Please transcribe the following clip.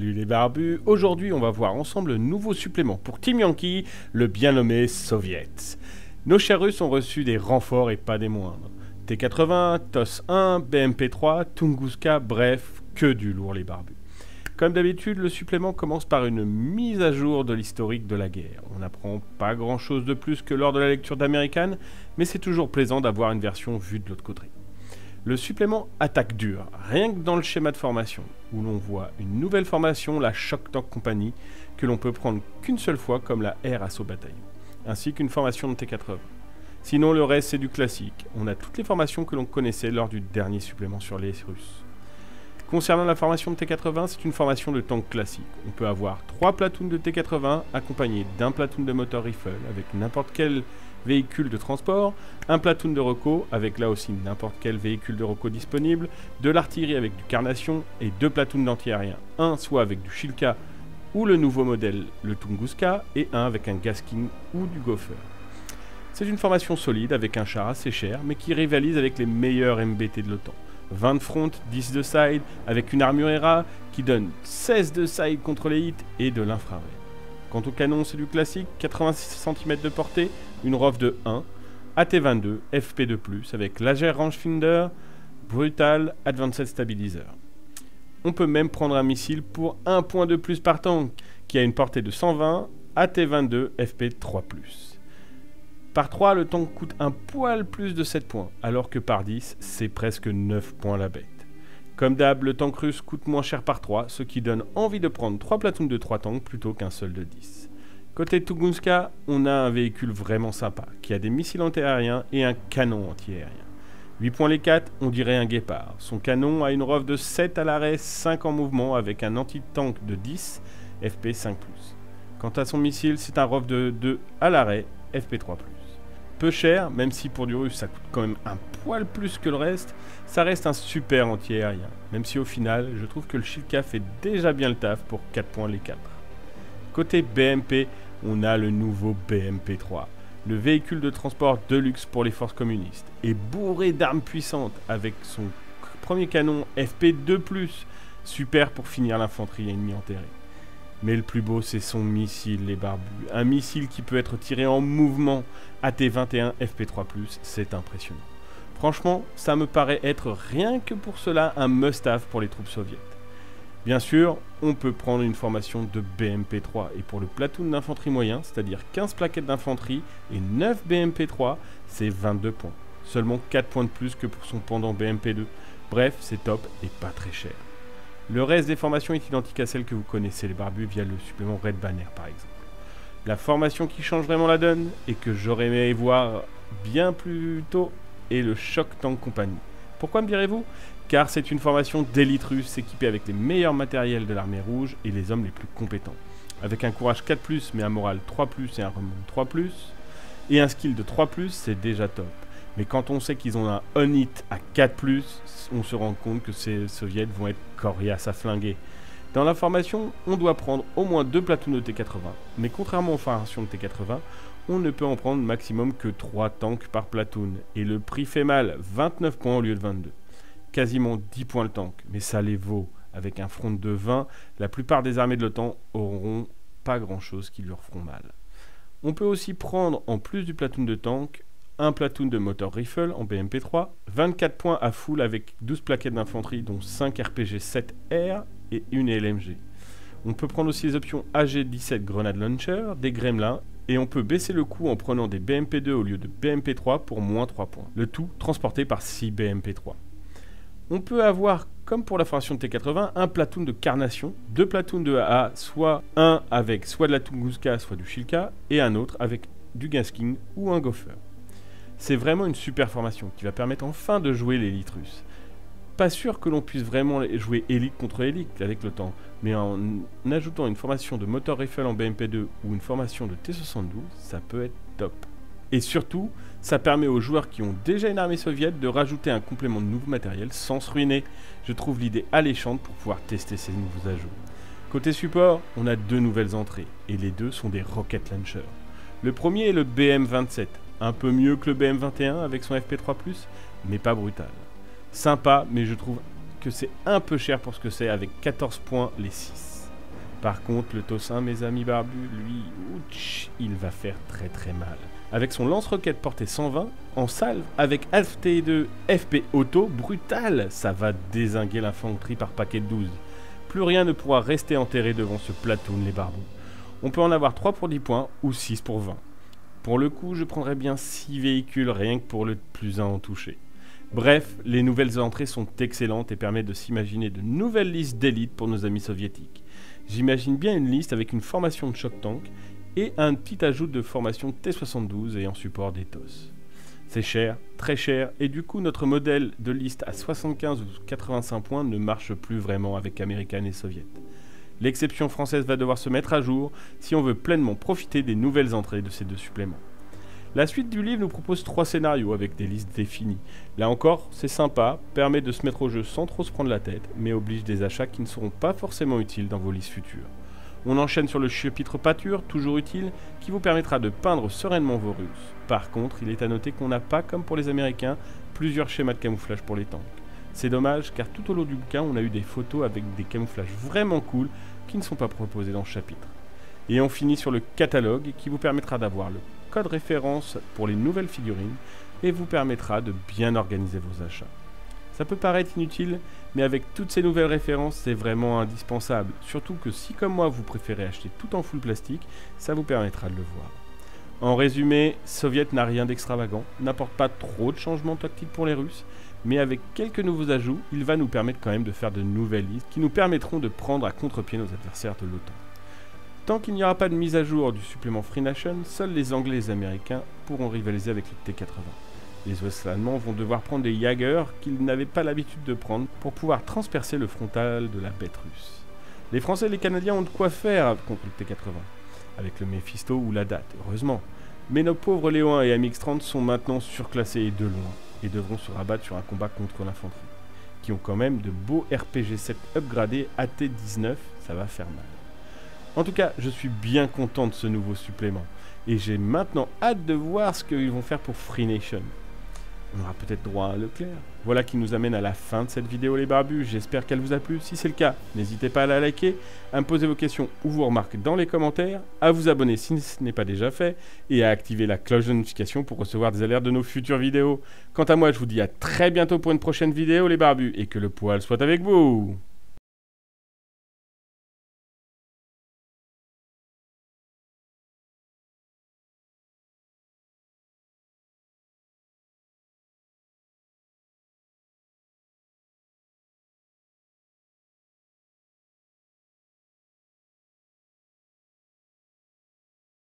Salut les barbus, aujourd'hui on va voir ensemble le nouveau supplément pour Team Yankee, le bien nommé Soviet. Nos chers Russes ont reçu des renforts et pas des moindres. T-80, TOS-1, BMP-3, Tunguska, bref, que du lourd les barbus. Comme d'habitude, le supplément commence par une mise à jour de l'historique de la guerre. On n'apprend pas grand chose de plus que lors de la lecture d'American, mais c'est toujours plaisant d'avoir une version vue de l'autre côté. Le supplément attaque dur, rien que dans le schéma de formation, où l'on voit une nouvelle formation, la Shock Tank Company, que l'on peut prendre qu'une seule fois comme la Air Assaut Bataillon, ainsi qu'une formation de T-80. Sinon le reste c'est du classique, on a toutes les formations que l'on connaissait lors du dernier supplément sur les Russes. Concernant la formation de T-80, c'est une formation de tank classique. On peut avoir 3 platoons de T-80 accompagnés d'un platoon de motor rifle avec n'importe quel véhicule de transport, un platoon de reco avec là aussi n'importe quel véhicule de reco disponible, de l'artillerie avec du Carnation et 2 platoons d'anti-aérien, un soit avec du Shilka ou le nouveau modèle, le Tunguska, et un avec un Gasking ou du Gopher. C'est une formation solide avec un char assez cher mais qui rivalise avec les meilleurs MBT de l'OTAN. 20 de front, 10 de side, avec une armure ERA qui donne 16 de side contre les hits et de l'infrared. Quant au canon, c'est du classique, 86 cm de portée, une ROF de 1, AT-22, FP2+, avec laser rangefinder, brutal, advanced stabilizer. On peut même prendre un missile pour 1 point de plus par tank, qui a une portée de 120, AT-22, FP3+. Par 3, le tank coûte un poil plus de 7 points, alors que par 10, c'est presque 9 points la bête. Comme d'hab, le tank russe coûte moins cher par 3, ce qui donne envie de prendre 3 platoons de 3 tanks plutôt qu'un seul de 10. Côté Tunguska, on a un véhicule vraiment sympa, qui a des missiles anti-aériens et un canon anti-aérien. 8 points les 4, on dirait un guépard. Son canon a une ROF de 7 à l'arrêt, 5 en mouvement, avec un anti-tank de 10, FP5+. Quant à son missile, c'est un ROF de 2 à l'arrêt, FP3+. Peu cher, même si pour du russe ça coûte quand même un poil plus que le reste, ça reste un super anti-aérien. Même si au final, je trouve que le Shilka fait déjà bien le taf pour 4 points les 4. Côté BMP, on a le nouveau BMP-3, le véhicule de transport de luxe pour les forces communistes, et bourré d'armes puissantes avec son premier canon FP2+, super pour finir l'infanterie ennemie enterrée. Mais le plus beau, c'est son missile, les barbus. Un missile qui peut être tiré en mouvement. AT-21 FP3+, c'est impressionnant. Franchement, ça me paraît être rien que pour cela un must-have pour les troupes soviétiques. Bien sûr, on peut prendre une formation de BMP-3. Et pour le platoon d'infanterie moyen, c'est-à-dire 15 plaquettes d'infanterie et 9 BMP-3, c'est 22 points. Seulement 4 points de plus que pour son pendant BMP-2. Bref, c'est top et pas très cher. Le reste des formations est identique à celle que vous connaissez les barbus via le supplément Red Banner par exemple. La formation qui change vraiment la donne et que j'aurais aimé voir bien plus tôt est le Shock Tank Company. Pourquoi me direz-vous? Car c'est une formation d'élite russe équipée avec les meilleurs matériels de l'armée rouge et les hommes les plus compétents. Avec un courage 4+, mais un moral 3+, et un remont 3+, et un skill de 3+, c'est déjà top. Mais quand on sait qu'ils ont un on-hit à 4+, on se rend compte que ces soviets vont être coriaces à flinguer. Dans la formation, on doit prendre au moins 2 platoons de T-80, mais contrairement aux formations de T-80, on ne peut en prendre maximum que 3 tanks par platoon, et le prix fait mal, 29 points au lieu de 22. Quasiment 10 points le tank, mais ça les vaut. Avec un front de 20, la plupart des armées de l'OTAN auront pas grand chose qui leur feront mal. On peut aussi prendre, en plus du platoon de tank, un platoon de motor rifle en BMP-3, 24 points à full avec 12 plaquettes d'infanterie dont 5 RPG-7R et une LMG. On peut prendre aussi les options AG-17 Grenade Launcher, des Gremlins, et on peut baisser le coût en prenant des BMP-2 au lieu de BMP-3 pour moins 3 points. Le tout transporté par 6 BMP-3. On peut avoir, comme pour la formation de T-80, un platoon de Carnation, 2 platoons de AA, soit un avec soit de la Tunguska, soit du Shilka, et un autre avec du Gasking ou un Gopher. C'est vraiment une super formation qui va permettre enfin de jouer l'élite russe. Pas sûr que l'on puisse vraiment jouer élite contre élite avec le temps, mais en ajoutant une formation de motor rifle en BMP-2 ou une formation de T-72, ça peut être top. Et surtout, ça permet aux joueurs qui ont déjà une armée soviétique de rajouter un complément de nouveau matériel sans se ruiner. Je trouve l'idée alléchante pour pouvoir tester ces nouveaux ajouts. Côté support, on a 2 nouvelles entrées, et les 2 sont des rocket launchers. Le premier est le BM-27, un peu mieux que le BM-21 avec son FP3+, mais pas brutal. Sympa, mais je trouve que c'est un peu cher pour ce que c'est avec 14 points les 6. Par contre, le TOS 1, mes amis barbus, lui, ouch, il va faire très très mal. Avec son lance-roquette portée 120, en salve, avec AFT2 FP Auto, brutal, ça va dézinguer l'infanterie par paquet de 12. Plus rien ne pourra rester enterré devant ce platoon, les barbus. On peut en avoir 3 pour 10 points ou 6 pour 20. Pour le coup, je prendrais bien 6 véhicules rien que pour le plus 1 en toucher. Bref, les nouvelles entrées sont excellentes et permettent de s'imaginer de nouvelles listes d'élite pour nos amis soviétiques. J'imagine bien une liste avec une formation de choc tank et un petit ajout de formation T-72 et en support des TOS. C'est cher, très cher, et du coup notre modèle de liste à 75 ou 85 points ne marche plus vraiment avec Américaines et Soviets. L'exception française va devoir se mettre à jour si on veut pleinement profiter des nouvelles entrées de ces deux suppléments. La suite du livre nous propose 3 scénarios avec des listes définies. Là encore, c'est sympa, permet de se mettre au jeu sans trop se prendre la tête, mais oblige des achats qui ne seront pas forcément utiles dans vos listes futures. On enchaîne sur le chapitre pâture, toujours utile, qui vous permettra de peindre sereinement vos Russes. Par contre, il est à noter qu'on n'a pas, comme pour les Américains, plusieurs schémas de camouflage pour les tanks. C'est dommage, car tout au long du bouquin, on a eu des photos avec des camouflages vraiment cool qui ne sont pas proposés dans ce chapitre. Et on finit sur le catalogue, qui vous permettra d'avoir le code référence pour les nouvelles figurines et vous permettra de bien organiser vos achats. Ça peut paraître inutile, mais avec toutes ces nouvelles références, c'est vraiment indispensable. Surtout que si, comme moi, vous préférez acheter tout en full plastique, ça vous permettra de le voir. En résumé, Soviet n'a rien d'extravagant, n'apporte pas trop de changements tactiques pour les Russes, mais avec quelques nouveaux ajouts, il va nous permettre quand même de faire de nouvelles listes qui nous permettront de prendre à contre-pied nos adversaires de l'OTAN. Tant qu'il n'y aura pas de mise à jour du supplément Free Nation, seuls les Anglais et les Américains pourront rivaliser avec le T-80. Les Ouest-Allemands vont devoir prendre des Jaeger qu'ils n'avaient pas l'habitude de prendre pour pouvoir transpercer le frontal de la bête russe. Les Français et les Canadiens ont de quoi faire contre le T-80, avec le Mephisto ou la DAT, heureusement. Mais nos pauvres Léo 1 et AMX-30 sont maintenant surclassés et de loin, et devront se rabattre sur un combat contre l'infanterie, qui ont quand même de beaux RPG-7 upgradés AT-19, ça va faire mal. En tout cas, je suis bien content de ce nouveau supplément, et j'ai maintenant hâte de voir ce qu'ils vont faire pour Free Nation. On aura peut-être droit à un Leclerc. Voilà qui nous amène à la fin de cette vidéo les barbus, j'espère qu'elle vous a plu. Si c'est le cas, n'hésitez pas à la liker, à me poser vos questions ou vos remarques dans les commentaires, à vous abonner si ce n'est pas déjà fait, et à activer la cloche de notification pour recevoir des alertes de nos futures vidéos. Quant à moi, je vous dis à très bientôt pour une prochaine vidéo les barbus, et que le poil soit avec vous.